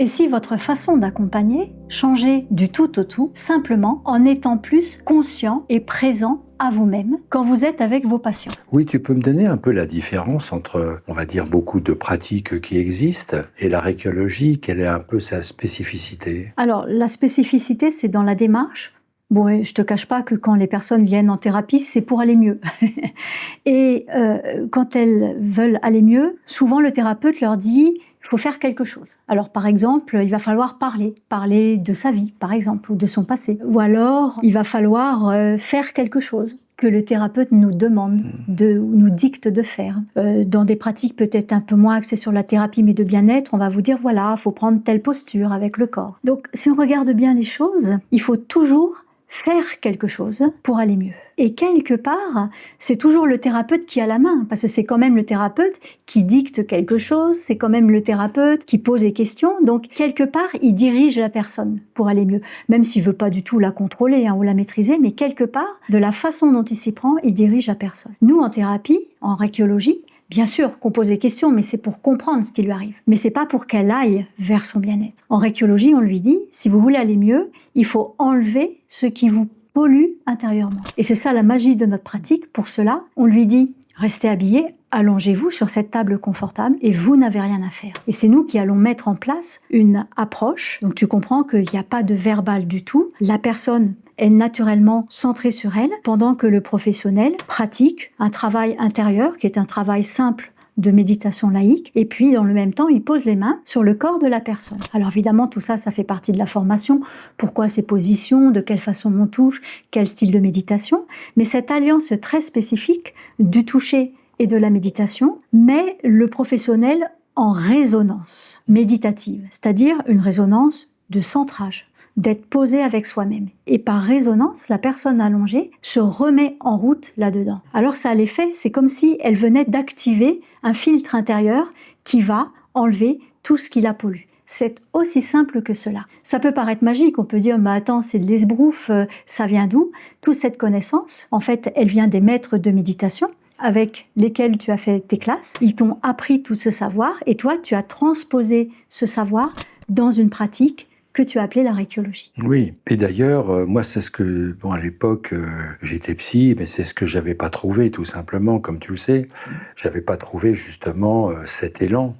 Et si votre façon d'accompagner changeait du tout au tout, simplement en étant plus conscient et présent à vous-même quand vous êtes avec vos patients? Oui, tu peux me donner un peu la différence entre, on va dire, beaucoup de pratiques qui existent et la réquiologie, quelle est un peu sa spécificité? Alors, la spécificité, c'est dans la démarche. Bon, et je te cache pas que quand les personnes viennent en thérapie, c'est pour aller mieux. Et quand elles veulent aller mieux, souvent le thérapeute leur dit il faut faire quelque chose. Alors par exemple, il va falloir parler de sa vie, par exemple, ou de son passé. Ou alors, il va falloir faire quelque chose que le thérapeute nous demande, nous dicte de faire. Dans des pratiques peut-être un peu moins axées sur la thérapie, mais de bien-être, on va vous dire voilà, il faut prendre telle posture avec le corps. Donc si on regarde bien les choses, il faut toujours faire quelque chose pour aller mieux. Et quelque part, c'est toujours le thérapeute qui a la main, parce que c'est quand même le thérapeute qui dicte quelque chose, c'est quand même le thérapeute qui pose des questions, donc quelque part, il dirige la personne pour aller mieux, même s'il veut pas du tout la contrôler ou la maîtriser, mais quelque part, de la façon dont il s'y prend, il dirige la personne. Nous, en thérapie, en réquiologie, bien sûr qu'on pose des questions, mais c'est pour comprendre ce qui lui arrive. Mais c'est pas pour qu'elle aille vers son bien-être. En réquiologie, on lui dit, si vous voulez aller mieux, il faut enlever ce qui vous pollue intérieurement. Et c'est ça la magie de notre pratique. Pour cela, on lui dit, restez habillé, allongez-vous sur cette table confortable et vous n'avez rien à faire. Et c'est nous qui allons mettre en place une approche. Donc tu comprends qu'il n'y a pas de verbal du tout. La personne est naturellement centrée sur elle, pendant que le professionnel pratique un travail intérieur qui est un travail simple de méditation laïque, et puis dans le même temps, il pose les mains sur le corps de la personne. Alors évidemment, tout ça, ça fait partie de la formation. Pourquoi ces positions, de quelle façon on touche, quel style de méditation. Mais cette alliance très spécifique du toucher et de la méditation met le professionnel en résonance méditative, c'est-à-dire une résonance de centrage, d'être posé avec soi-même. Et par résonance, la personne allongée se remet en route là-dedans. Alors ça a l'effet, c'est comme si elle venait d'activer un filtre intérieur qui va enlever tout ce qui la pollue. C'est aussi simple que cela. Ça peut paraître magique, on peut dire mais attends, c'est de l'esbrouf, ça vient d'où? Toute cette connaissance, en fait, elle vient des maîtres de méditation avec lesquels tu as fait tes classes. Ils t'ont appris tout ce savoir et toi, tu as transposé ce savoir dans une pratique que tu as appelé la réquiologie. Oui, et d'ailleurs, moi c'est ce que, à l'époque, j'étais psy, mais c'est ce que j'avais pas trouvé tout simplement, comme tu le sais. J'avais pas trouvé justement cet élan,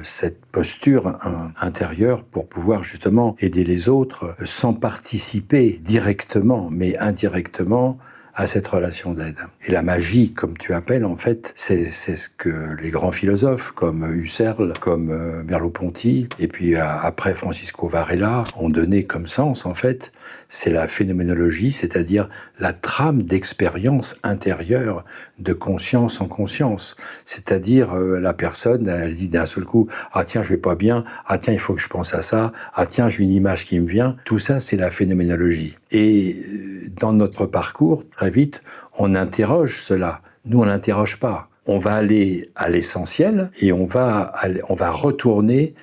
cette posture intérieure pour pouvoir justement aider les autres sans participer directement, mais indirectement à cette relation d'aide. Et la magie, comme tu appelles, en fait, c'est ce que les grands philosophes, comme Husserl, comme Merleau-Ponty, et puis après Francisco Varela, ont donné comme sens, en fait, c'est la phénoménologie, c'est-à-dire la trame d'expérience intérieure de conscience en conscience. C'est-à-dire, la personne, elle dit d'un seul coup, ah tiens, je vais pas bien, ah tiens, il faut que je pense à ça, ah tiens, j'ai une image qui me vient. Tout ça, c'est la phénoménologie. Et dans notre parcours, très vite, on interroge cela. Nous, on n'interroge pas. On va aller à l'essentiel et on va retourner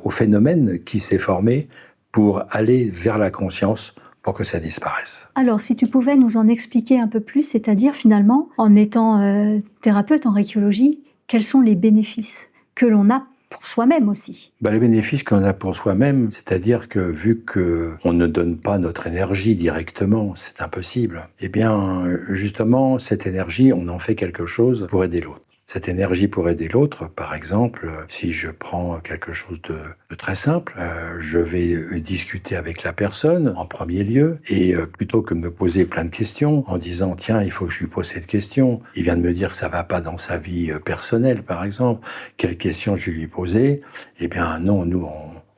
au phénomène qui s'est formé pour aller vers la conscience pour que ça disparaisse. Alors, si tu pouvais nous en expliquer un peu plus, c'est-à-dire finalement, en étant thérapeute en réquiologie, quels sont les bénéfices que l'on a pour soi-même aussi? Les bénéfices qu'on a pour soi-même, c'est-à-dire que vu que on ne donne pas notre énergie directement, c'est impossible. Eh bien, justement, cette énergie, on en fait quelque chose pour aider l'autre. Cette énergie pour aider l'autre, par exemple, si je prends quelque chose de très simple, je vais discuter avec la personne en premier lieu, et plutôt que de me poser plein de questions en disant tiens, il faut que je lui pose cette question, il vient de me dire que ça va pas dans sa vie personnelle, par exemple, quelle question je vais lui poser? Eh bien non, nous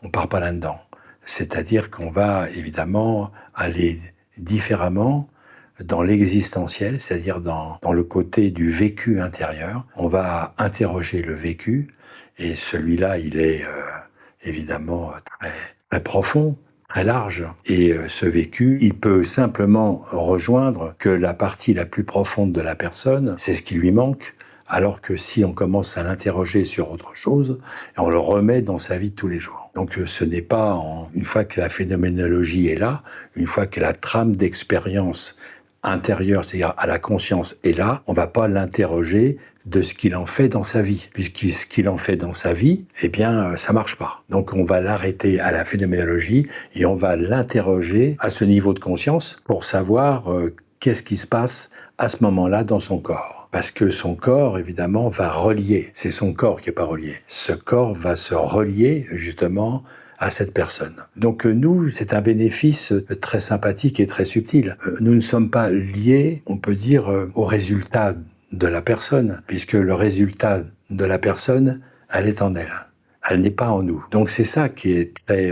on part pas là-dedans. C'est-à-dire qu'on va évidemment aller différemment dans l'existentiel, c'est-à-dire dans le côté du vécu intérieur. On va interroger le vécu, et celui-là, il est évidemment très, très profond, très large. Et ce vécu, il peut simplement rejoindre que la partie la plus profonde de la personne, c'est ce qui lui manque, alors que si on commence à l'interroger sur autre chose, on le remet dans sa vie de tous les jours. Donc ce n'est pas une fois que la phénoménologie est là, une fois que la trame d'expérience intérieur, c'est-à-dire à la conscience est là, on va pas l'interroger de ce qu'il en fait dans sa vie. Puisque ce qu'il en fait dans sa vie, eh bien, ça marche pas. Donc, on va l'arrêter à la phénoménologie et on va l'interroger à ce niveau de conscience pour savoir qu'est-ce qui se passe à ce moment-là dans son corps. Parce que son corps, évidemment, va relier. C'est son corps qui est pas relié. Ce corps va se relier, justement, à cette personne. Donc nous, c'est un bénéfice très sympathique et très subtil. Nous ne sommes pas liés, on peut dire, au résultat de la personne, puisque le résultat de la personne, elle est en elle. Elle n'est pas en nous. Donc c'est ça qui est très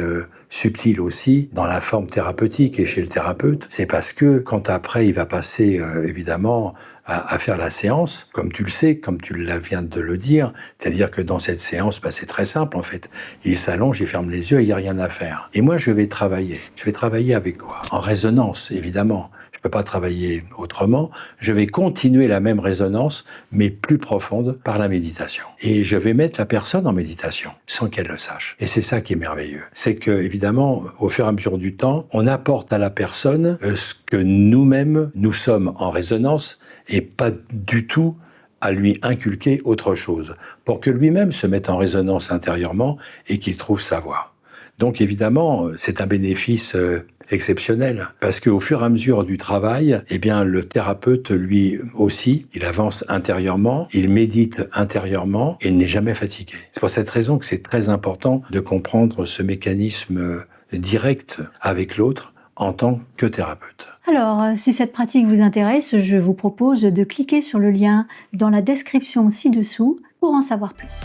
subtil aussi dans la forme thérapeutique et chez le thérapeute. C'est parce que quand après il va passer évidemment à faire la séance, comme tu le sais, comme tu viens de le dire, c'est-à-dire que dans cette séance, c'est très simple en fait. Il s'allonge, il ferme les yeux et il n'y a rien à faire. Et moi je vais travailler. Je vais travailler avec quoi? En résonance évidemment. Je ne peux pas travailler autrement. Je vais continuer la même résonance, mais plus profonde par la méditation. Et je vais mettre la personne en méditation, sans qu'elle le sache. Et c'est ça qui est merveilleux. C'est que, évidemment, au fur et à mesure du temps, on apporte à la personne ce que nous-mêmes, nous sommes en résonance, et pas du tout à lui inculquer autre chose, pour que lui-même se mette en résonance intérieurement et qu'il trouve sa voie. Donc évidemment, c'est un bénéfice exceptionnel, parce qu'au fur et à mesure du travail, eh bien, le thérapeute, lui aussi, il avance intérieurement, il médite intérieurement et il n'est jamais fatigué. C'est pour cette raison que c'est très important de comprendre ce mécanisme direct avec l'autre en tant que thérapeute. Alors, si cette pratique vous intéresse, je vous propose de cliquer sur le lien dans la description ci-dessous pour en savoir plus.